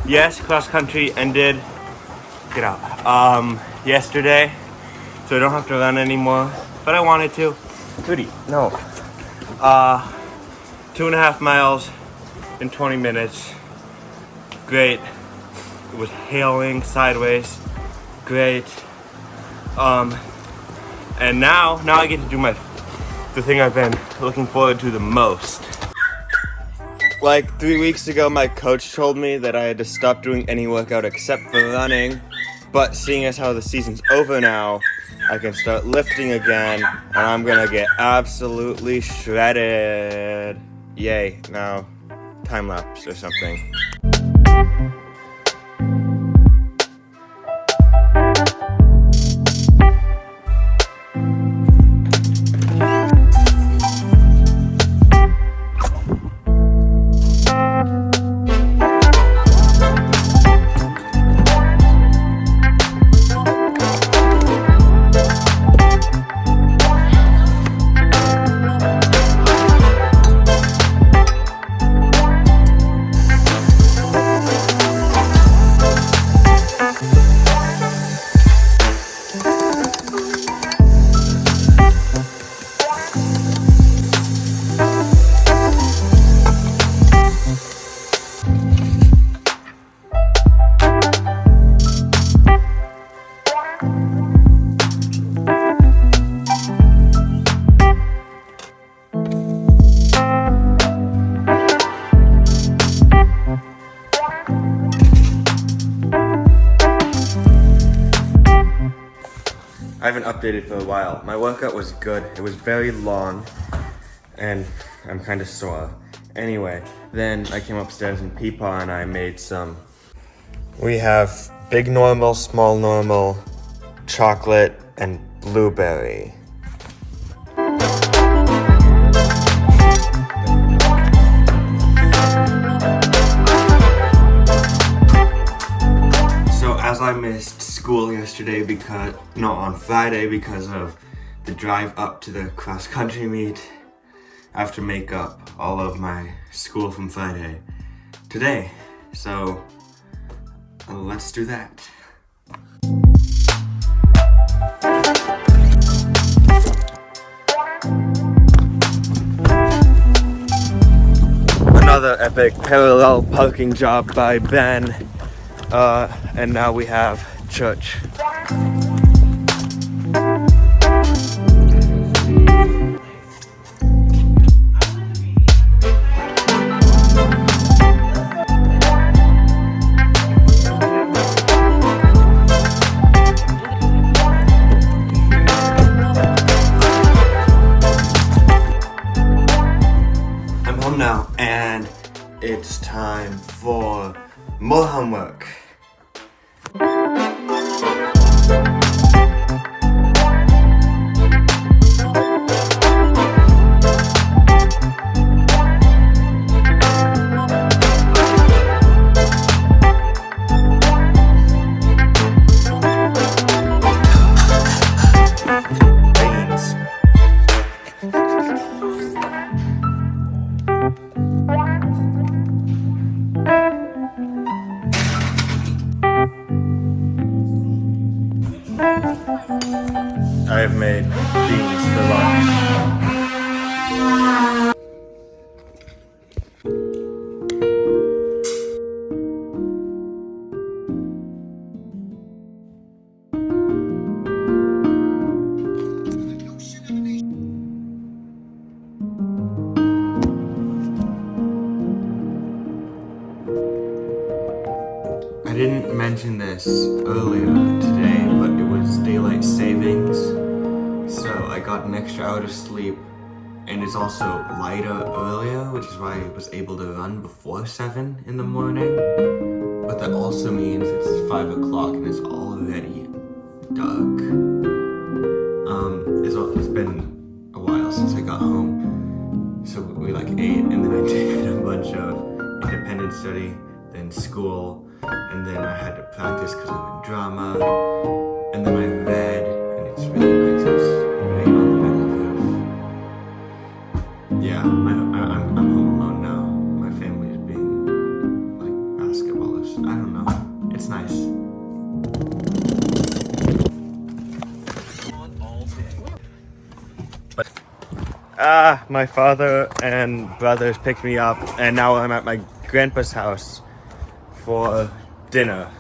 Yes, cross country ended. Get out. Yesterday, so I don't have to run anymore, but I wanted to. Goody, no. 2.5 miles in 20 minutes. Great. It was hailing sideways. Great. And now I get to do the thing I've been looking forward to the most. Like 3 weeks ago, my coach told me that I had to stop doing any workout except for running. But seeing as how the season's over now, I can start lifting again, and I'm gonna get absolutely shredded. Yay, now time lapse or something. I haven't updated for a while. My workout was good. It was very long, and I'm kind of sore. Anyway, then I came upstairs in Peepaw and I made some. We have big normal, small normal, chocolate, and blueberry. As I missed school yesterday on Friday because of the drive up to the cross-country meet, I have to make up all of my school from Friday today. So let's do that. Another epic parallel parking job by Ben. And now we have church. I'm home now, and it's time for more homework. I have made beans for lunch. I didn't mention this earlier today, but it was daylight savings, so I got an extra hour of sleep, and it's also lighter earlier, which is why I was able to run before 7 in the morning, but that also means it's 5 o'clock and it's already dark. It's been a while since I got home, so we ate, and then I did a bunch of independent study, then school, and then I had to practice because I'm in drama, and then I read, and it's really nice. It's right on the middle of Yeah, I'm home alone now. My family is being like basketballists. I don't know. It's nice. My father and brothers picked me up, and now I'm at my grandpa's house for dinner.